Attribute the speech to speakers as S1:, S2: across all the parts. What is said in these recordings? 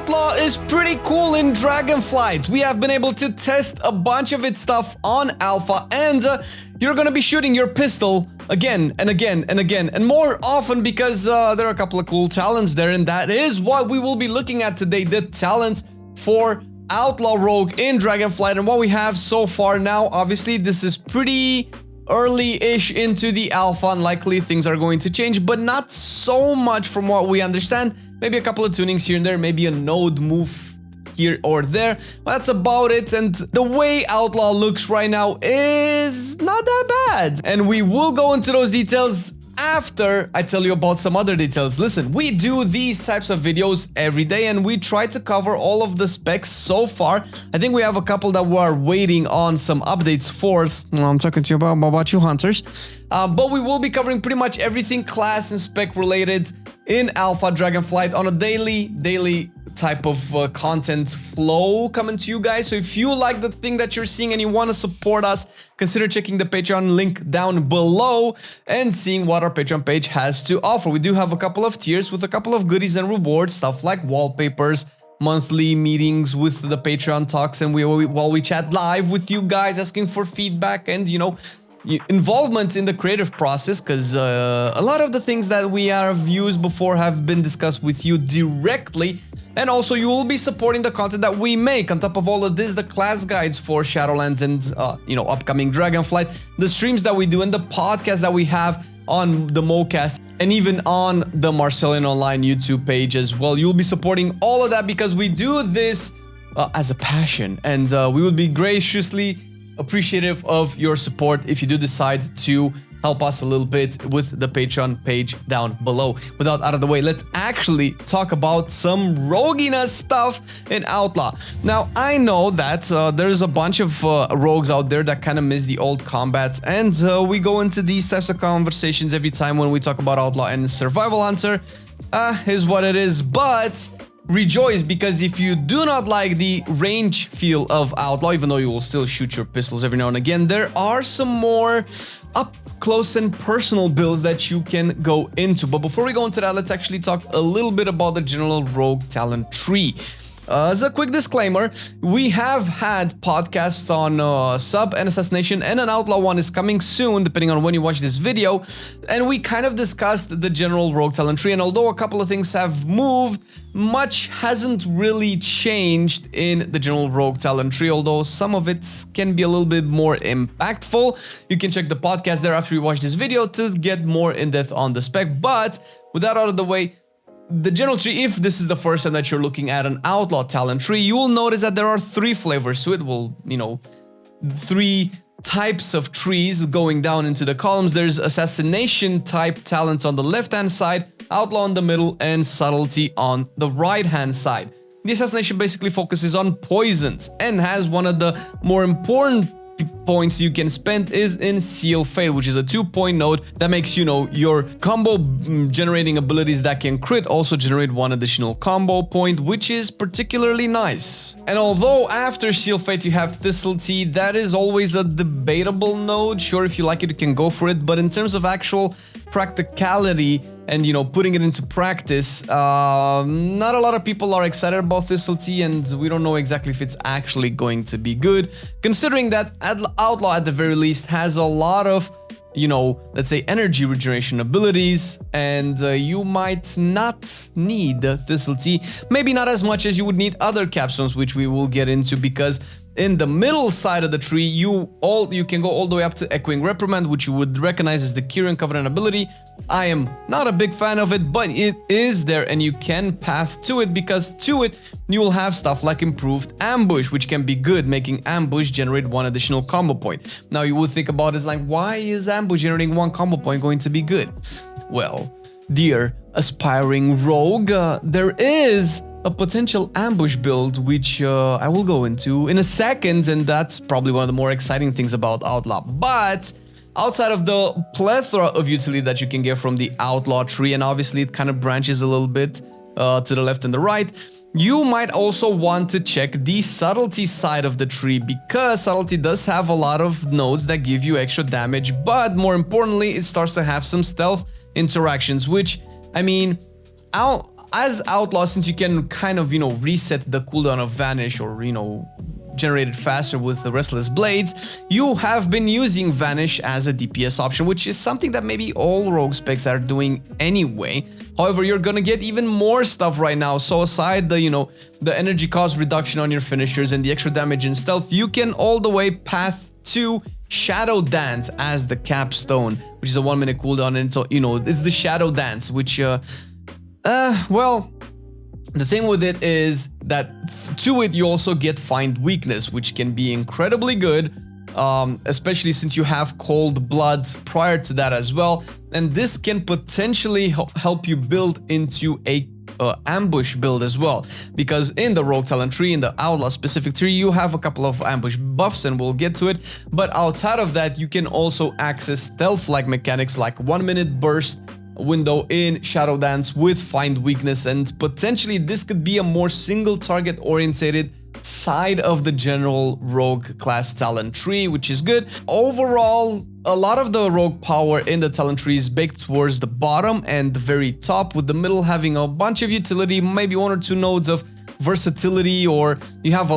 S1: Outlaw is pretty cool in Dragonflight. We have been able to test a bunch of its stuff on Alpha, and you're gonna be shooting your pistol again and again and again and more often because there are a couple of cool talents there, and that is what we will be looking at today, the talents for Outlaw Rogue in Dragonflight and what we have so far. Now, obviously, this is pretty early-ish into the alpha, and likely things are going to change, but not so much from what we understand. Maybe a couple of tunings here and there, maybe a node move here or there. Well, that's about it, and the way Outlaw looks right now is not that bad. And we will go into those details after I tell you about some other details. Listen, we do these types of videos every day and we try to cover all of the specs so far. I think we have a couple that we're waiting on some updates for. I'm talking to you about you hunters. But we will be covering pretty much everything class and spec related in Alpha Dragonflight on a daily type of content flow coming to you guys. So if you like the thing that you're seeing and you want to support us, consider checking the Patreon link down below and seeing what our Patreon page has to offer. We do have a couple of tiers with a couple of goodies and rewards, stuff like wallpapers, monthly meetings with the Patreon talks, and while we chat live with you guys, asking for feedback and, you know, involvement in the creative process, because a lot of the things that we have used before have been discussed with you directly. And also, you will be supporting the content that we make. On top of all of this, the class guides for Shadowlands and, you know, upcoming Dragonflight, the streams that we do, and the podcast that we have on the MoCast, and even on the Marcelian Online YouTube page as well. You'll be supporting all of that because we do this as a passion, and we would be graciously appreciative of your support if you do decide to help us a little bit with the Patreon page down below. Without out of the way, let's actually talk about some roguiness stuff in Outlaw. Now, I know that there's a bunch of rogues out there that kind of miss the old combats, and we go into these types of conversations every time when we talk about Outlaw, and Survival Hunter is what it is, but rejoice, because if you do not like the range feel of Outlaw, even though you will still shoot your pistols every now and again, there are some more up close and personal builds that you can go into. But before we go into that, let's actually talk a little bit about the general rogue talent tree. As a quick disclaimer, we have had podcasts on Sub and Assassination, and an Outlaw one is coming soon, depending on when you watch this video, and we kind of discussed the general rogue talent tree, and although a couple of things have moved, much hasn't really changed in the general rogue talent tree, although some of it can be a little bit more impactful. You can check the podcast there after you watch this video to get more in-depth on the spec, but with that out of the way, the general tree, if this is the first time that you're looking at an Outlaw talent tree, you will notice that there are 3 flavors to it. Well, you know, 3 types of trees going down into the columns. There's Assassination type talents on the left-hand side, Outlaw in the middle, and Subtlety on the right-hand side. The Assassination basically focuses on poisons and has one of the more important points you can spend is in Seal Fate, which is a 2-point node that makes, you know, your combo generating abilities that can crit also generate 1 additional combo point, which is particularly nice. And although after Seal Fate you have Thistletea, that is always a debatable node. Sure, if you like it, you can go for it, but in terms of actual practicality and, you know, putting it into practice, not a lot of people are excited about Thistletea, and we don't know exactly if it's actually going to be good, considering that Outlaw at the very least has a lot of, you know, let's say energy regeneration abilities, and you might not need Thistletea, maybe not as much as you would need other capstones, which we will get into, because in the middle side of the tree, you can go all the way up to Echoing Reprimand, which you would recognize as the Kyrian Covenant ability. I am not a big fan of it, but it is there and you can path to it, because to it you will have stuff like Improved Ambush, which can be good, making Ambush generate 1 additional combo point. Now you would think about it as like, why is Ambush generating 1 combo point going to be good? Well, dear aspiring rogue, there is a potential ambush build, which I will go into in a second, and that's probably one of the more exciting things about Outlaw. But outside of the plethora of utility that you can get from the Outlaw tree, and obviously it kind of branches a little bit to the left and the right, you might also want to check the Subtlety side of the tree, because Subtlety does have a lot of nodes that give you extra damage, but more importantly, it starts to have some stealth interactions, which, I mean, as Outlaw, since you can kind of, reset the cooldown of Vanish or, generate it faster with the Restless Blades, you have been using Vanish as a DPS option, which is something that maybe all rogue specs are doing anyway. However, you're gonna get even more stuff right now. So aside the, the energy cost reduction on your finishers and the extra damage in stealth, you can all the way path to Shadow Dance as the capstone, which is a 1 minute cooldown. And so, it's the Shadow Dance, which, well, the thing with it is that to it you also get Find Weakness, which can be incredibly good, especially since you have Cold Blood prior to that as well. And this can potentially help you build into a ambush build as well, because in the Rogue Talent tree, in the Outlaw specific tree, you have a couple of ambush buffs, and we'll get to it. But outside of that, you can also access stealth-like mechanics like 1 minute burst window in Shadow Dance with Find Weakness, and potentially this could be a more single target oriented side of the general rogue class talent tree, which is good. Overall, a lot of the rogue power in the talent tree is baked towards the bottom and the very top, with the middle having a bunch of utility, maybe 1 or 2 nodes of versatility, or you have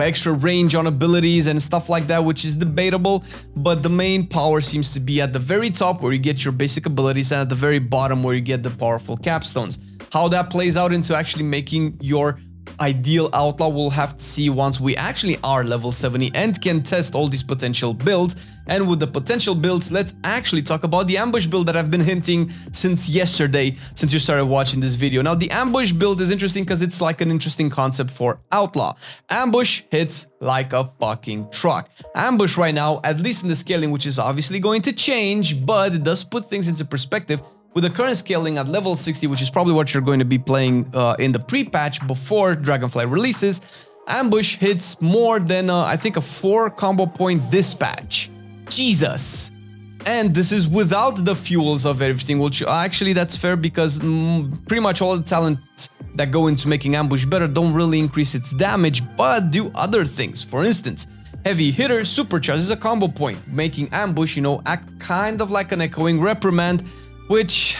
S1: extra range on abilities and stuff like that, which is debatable. But the main power seems to be at the very top, where you get your basic abilities, and at the very bottom, where you get the powerful capstones. How that plays out into actually making your ideal Outlaw, we'll have to see once we actually are level 70 and can test all these potential builds. And with the potential builds, let's actually talk about the ambush build that I've been hinting since yesterday, since you started watching this video. Now, the ambush build is interesting because it's like an interesting concept for Outlaw. Ambush hits like a fucking truck. Ambush right now, at least in the scaling, which is obviously going to change, but it does put things into perspective. With the current scaling at level 60, which is probably what you're going to be playing in the pre-patch before Dragonflight releases, Ambush hits more than, I think, a 4 combo point dispatch. Jesus! And this is without the fuels of everything, which actually that's fair, because pretty much all the talents that go into making Ambush better don't really increase its damage, but do other things. For instance, Heavy Hitter supercharges a combo point, making Ambush, act kind of like an echoing reprimand, which,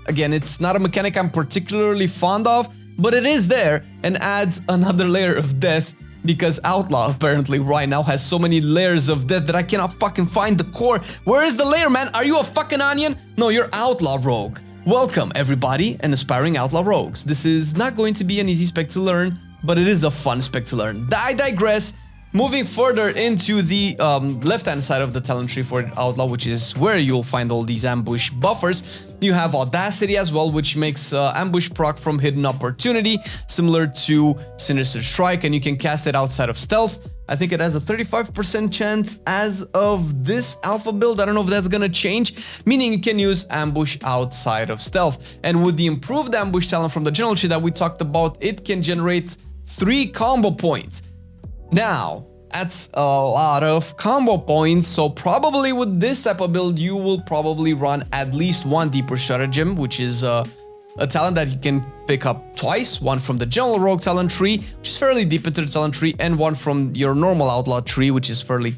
S1: again, it's not a mechanic I'm particularly fond of, but it is there and adds another layer of death, because Outlaw apparently right now has so many layers of death that I cannot fucking find the core. Where is the layer, man? Are you a fucking onion? No, you're Outlaw Rogue. Welcome, everybody, and aspiring Outlaw Rogues. This is not going to be an easy spec to learn, but it is a fun spec to learn. I digress. Moving further into the left-hand side of the talent tree for Outlaw, which is where you'll find all these ambush buffers, you have Audacity as well, which makes ambush proc from Hidden Opportunity, similar to Sinister Strike, and you can cast it outside of stealth. I think it has a 35% chance as of this alpha build. I don't know if that's gonna change, meaning you can use ambush outside of stealth. And with the improved ambush talent from the general tree that we talked about, it can generate 3 combo points. Now, that's a lot of combo points, so probably with this type of build, you will probably run at least 1 Deeper Stratagem, which is a talent that you can pick up twice, one from the general rogue talent tree, which is fairly deep into the talent tree, and one from your normal Outlaw tree, which is fairly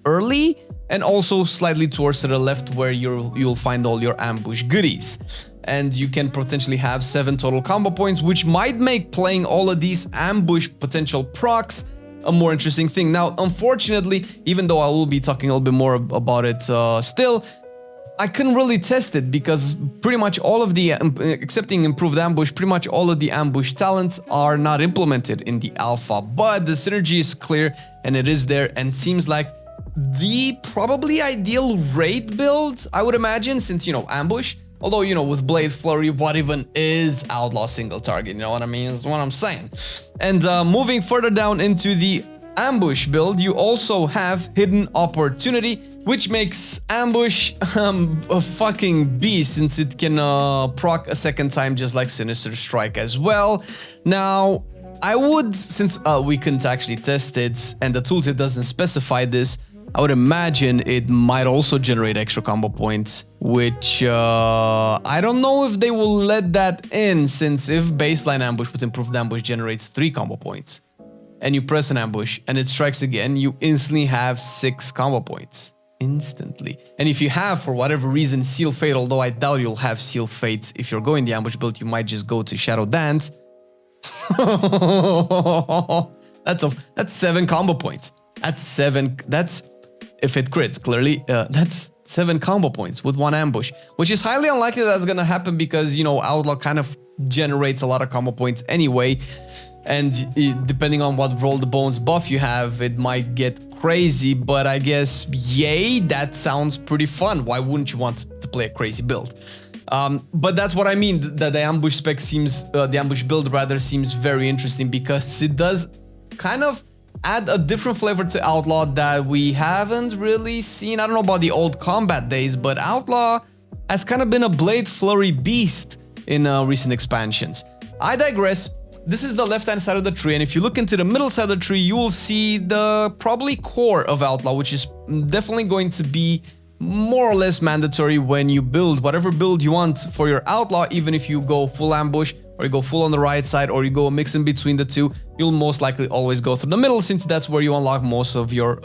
S1: early, and also slightly towards to the left, where you'll find all your ambush goodies. And you can potentially have 7 total combo points, which might make playing all of these ambush potential procs a more interesting thing. Now, unfortunately, even though I will be talking a little bit more about it still, I couldn't really test it, because pretty much all of the, excepting improved ambush, pretty much all of the ambush talents are not implemented in the alpha, but the synergy is clear and it is there, and seems like the probably ideal raid build, I would imagine, since, ambush. Although, with Blade Flurry, what even is Outlaw single target? You know what I mean? That's what I'm saying. And moving further down into the ambush build, you also have Hidden Opportunity, which makes ambush a fucking beast, since it can proc a second time, just like Sinister Strike as well. Now, I would, since we couldn't actually test it, and the tooltip doesn't specify this, I would imagine it might also generate extra combo points, which I don't know if they will let that in, since if baseline ambush with improved ambush generates 3 combo points, and you press an ambush and it strikes again, you instantly have 6 combo points. instantly. And if you have, for whatever reason, Seal Fate, although I doubt you'll have Seal Fate if you're going the ambush build, you might just go to Shadow Dance. That's 7 combo points. That's if it crits, clearly, that's 7 combo points with 1 ambush, which is highly unlikely that's gonna happen because, you know, Outlaw kind of generates a lot of combo points anyway. And depending on what Roll the Bones buff you have, it might get crazy, but I guess, yay, that sounds pretty fun. Why wouldn't you want to play a crazy build? But that's what I mean, that the ambush spec seems, the ambush build rather seems very interesting because it does kind of add a different flavor to Outlaw that we haven't really seen. I don't know about the old combat days, but Outlaw has kind of been a blade flurry beast in recent expansions. I digress. This is the left-hand side of the tree, and if you look into the middle side of the tree, you will see the probably core of Outlaw, which is definitely going to be more or less mandatory when you build whatever build you want for your Outlaw. Even if you go full ambush, or you go full on the right side, or you go a mix in between the two, you'll most likely always go through the middle, since that's where you unlock most of your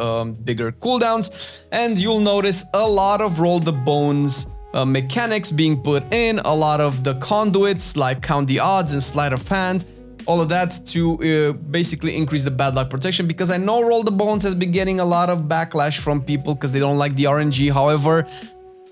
S1: bigger cooldowns. And you'll notice a lot of Roll the Bones mechanics being put in, a lot of the conduits like Count the Odds and Sleight of Hand, all of that to basically increase the bad luck protection, because I know Roll the Bones has been getting a lot of backlash from people because they don't like the RNG. However,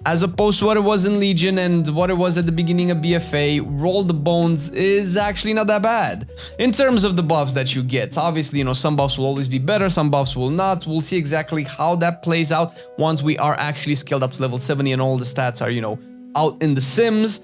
S1: as opposed to what it was in Legion and what it was at the beginning of BFA, Roll the Bones is actually not that bad in terms of the buffs that you get. Obviously, you know, some buffs will always be better, some buffs will not. We'll see exactly how that plays out once we are actually scaled up to level 70 and all the stats are, you know, out in the sims.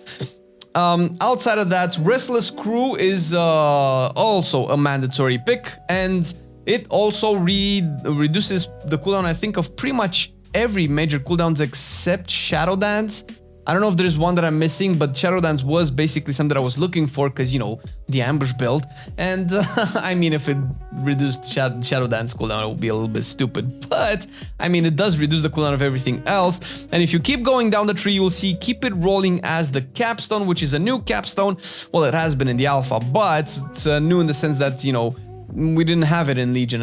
S1: Outside of that, Restless Crew is also a mandatory pick, and it also reduces the cooldown, I think, of pretty much every major cooldowns except Shadow Dance. I don't know if there's one that I'm missing, but Shadow Dance was basically something that I was looking for because, you know, the ambush build. And I mean, if it reduced Shadow Dance cooldown, it would be a little bit stupid. But I mean, it does reduce the cooldown of everything else. And if you keep going down the tree, you'll see Keep It Rolling as the capstone, which is a new capstone. Well, it has been in the alpha, but it's new in the sense that, you know, we didn't have it in Legion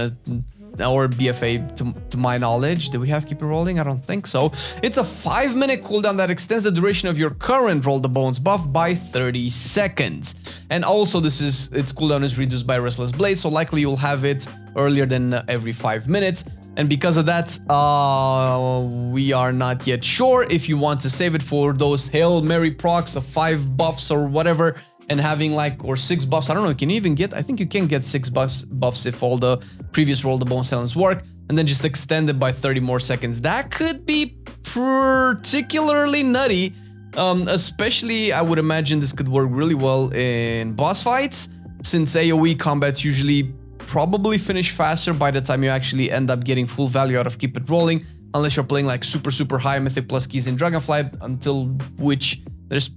S1: or BFA to my knowledge. Do we have Keep It Rolling? I don't think so. It's a 5-minute cooldown that extends the duration of your current Roll the Bones buff by 30 seconds. And also its cooldown is reduced by Restless Blade, so likely you'll have it earlier than every 5 minutes. And because of that, we are not yet sure if you want to save it for those Hail Mary procs of 5 buffs or whatever, and having like, or 6 buffs, I don't know, can you even get, I think you can get 6 buffs if all the previous Roll the Bones talents work, and then just extend it by 30 more seconds. That could be particularly nutty, especially I would imagine this could work really well in boss fights, since AoE combats usually probably finish faster by the time you actually end up getting full value out of Keep It Rolling, unless you're playing like super high Mythic Plus keys in Dragonflight, until which there's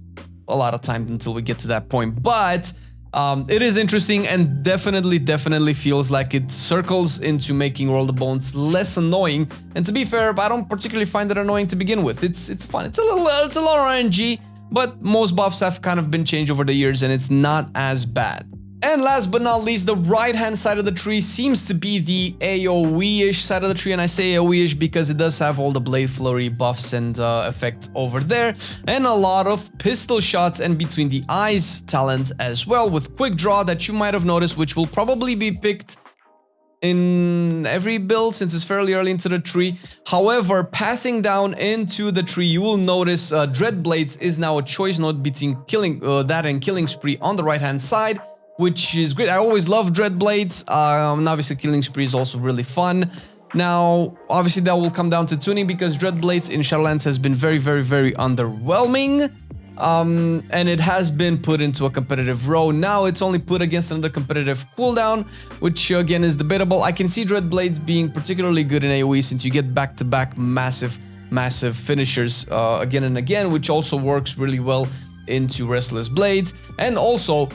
S1: a lot of time until we get to that point. But it is interesting and definitely feels like it circles into making Roll the Bones less annoying. And to be fair, I don't particularly find it annoying to begin with. It's fun. It's a lot RNG, but most buffs have kind of been changed over the years and it's not as bad. And last but not least, the right-hand side of the tree seems to be the AoE-ish side of the tree, and I say AoE-ish because it does have all the Blade Flurry buffs and effects over there, and a lot of pistol shots and between the eyes talents as well, with Quick Draw that you might have noticed, which will probably be picked in every build since it's fairly early into the tree. However, pathing down into the tree, you will notice Dread Blades is now a choice node between that and Killing Spree on the right-hand side, which is great. I always love Dread Blades, and obviously Killing Spree is also really fun. Now, obviously that will come down to tuning because Dread Blades in Shadowlands has been very underwhelming, and it has been put into a competitive row. Now it's only put against another competitive cooldown, which again is debatable. I can see Dread Blades being particularly good in AoE since you get back-to-back massive finishers again and again, which also works really well into Restless Blades. And also,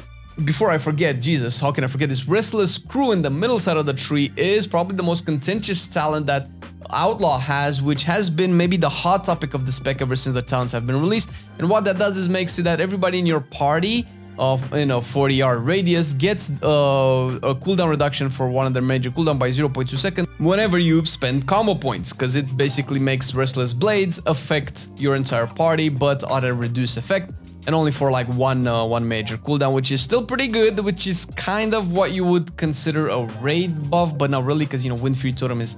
S1: before I forget, Jesus, how can I forget this? Restless Crew in the middle side of the tree is probably the most contentious talent that Outlaw has, which has been maybe the hot topic of the spec ever since the talents have been released. And what that does is makes it that everybody in your party of 40-yard radius, gets a cooldown reduction for one of their major cooldown by 0.2 seconds whenever you spend combo points, because it basically makes Restless Blades affect your entire party but at a reduced effect, and only for like one major cooldown, which is still pretty good, which is kind of what you would consider a raid buff, but not really, because Wind Fury Totem is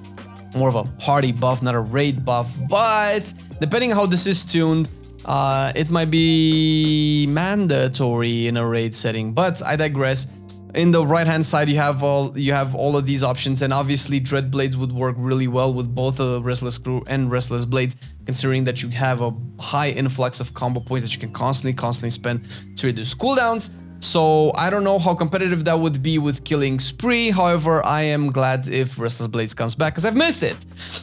S1: more of a party buff, not a raid buff. But depending on how this is tuned, it might be mandatory in a raid setting, but I digress. In the right hand side, you have all of these options, and obviously Dread Blades would work really well with both Restless Crew and Restless Blades, considering that you have a high influx of combo points that you can constantly spend to reduce cooldowns. So I don't know how competitive that would be with Killing Spree. However, I am glad if Restless Blades comes back, because I've missed it.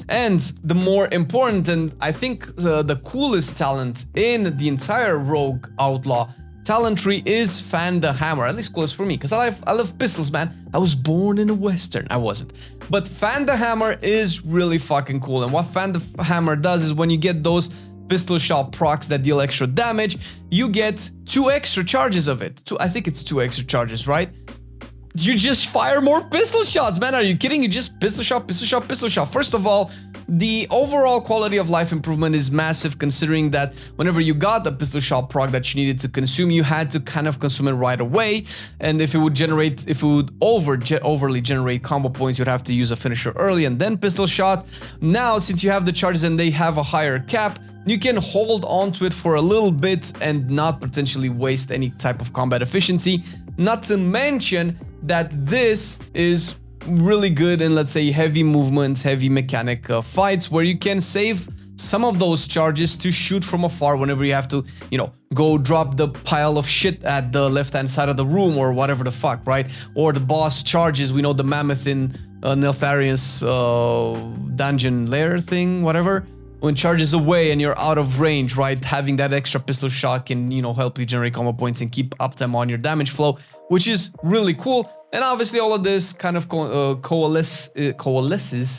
S1: And the more important, and I think the coolest talent in the entire Rogue Outlaw talent tree is Fan the Hammer. At least coolest for me, because I love pistols, man. I was born in a Western. I wasn't. But Fan the Hammer is really fucking cool. And what Fan the Hammer does is when you get those pistol shot procs that deal extra damage, you get 2 extra charges of it. I think it's 2 extra charges, right? You just fire more pistol shots, man. Are you kidding? You just pistol shot, pistol shot, pistol shot. First of all, the overall quality of life improvement is massive, considering that whenever you got the pistol shot proc that you needed to consume, you had to kind of consume it right away. And if it would overly generate combo points, you'd have to use a finisher early and then pistol shot. Now, since you have the charges and they have a higher cap, you can hold on to it for a little bit and not potentially waste any type of combat efficiency. Not to mention that this is really good in, let's say, heavy movements, heavy mechanic fights, where you can save some of those charges to shoot from afar whenever you have to, go drop the pile of shit at the left-hand side of the room or whatever the fuck, right? Or the boss charges, we know the mammoth in Neltharius dungeon lair thing, whatever. When charges away and you're out of range, right? Having that extra pistol shot can, help you generate combo points and keep uptime on your damage flow, which is really cool. And obviously all of this kind of coalesces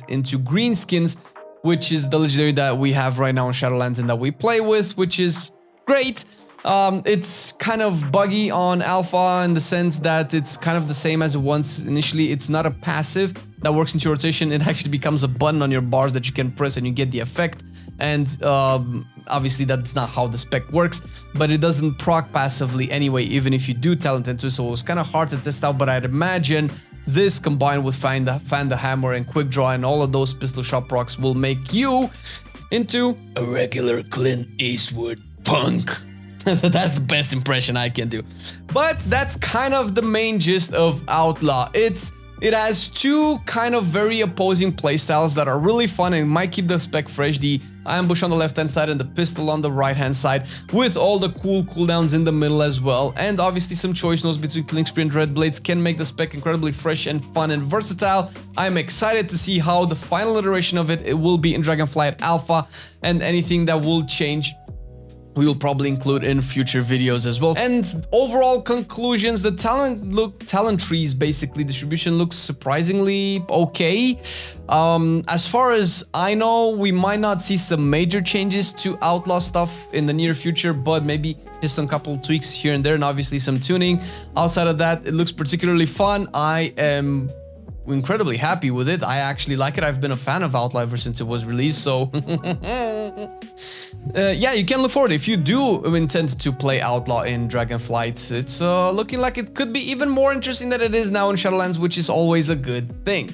S1: into Greenskins, which is the legendary that we have right now in Shadowlands and that we play with, which is great. It's kind of buggy on Alpha in the sense that it's kind of the same as it was initially. It's not a passive that works into rotation. It actually becomes a button on your bars that you can press and you get the effect. And obviously that's not how the spec works, but it doesn't proc passively anyway, even if you do talent into, so it was kind of hard to test out. But I'd imagine this combined with Fan the Hammer and Quick Draw and all of those pistol shot procs will make you into a regular Clint Eastwood punk. That's the best impression I can do. But that's kind of the main gist of Outlaw. It has 2 kind of very opposing playstyles that are really fun and might keep the spec fresh. The ambush on the left-hand side and the pistol on the right-hand side, with all the cool cooldowns in the middle as well. And obviously some choice notes between Killing Spree and Dread Blades can make the spec incredibly fresh and fun and versatile. I'm excited to see how the final iteration of it will be in Dragonflight Alpha, and anything that will change we will probably include in future videos as well. And overall conclusions, the talent trees basically distribution looks surprisingly okay. As far as I know, we might not see some major changes to Outlaw stuff in the near future, but maybe just some couple tweaks here and there, and obviously some tuning. Outside of that, it looks particularly fun. I am incredibly happy with it. I actually like it. I've been a fan of Outlaw ever since it was released, so yeah, you can look forward. If you do intend to play Outlaw in Dragonflight, it's looking like it could be even more interesting than it is now in Shadowlands, which is always a good thing.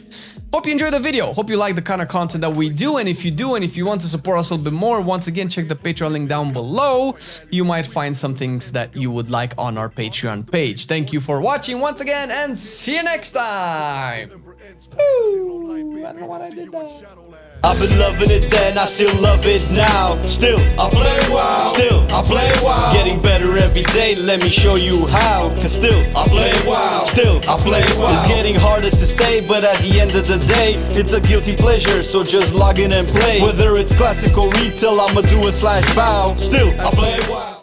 S1: Hope you enjoyed the video. Hope you like the kind of content that we do, and if you do, and if you want to support us a little bit more, once again, check the Patreon link down below. You might find some things that you would like on our Patreon page. Thank you for watching once again, and see you next time. Ooh, I don't know what I did there.
S2: I've been loving it then, I still love it now. Still, I play WoW. Still, I play WoW. Getting better every day, let me show you how. Cause still, I play WoW. Still, I play WoW. It's getting harder to stay, but at the end of the day, it's a guilty pleasure, so just log in and play. Whether it's classic or retail, I'ma do a /bow. Still, I play WoW.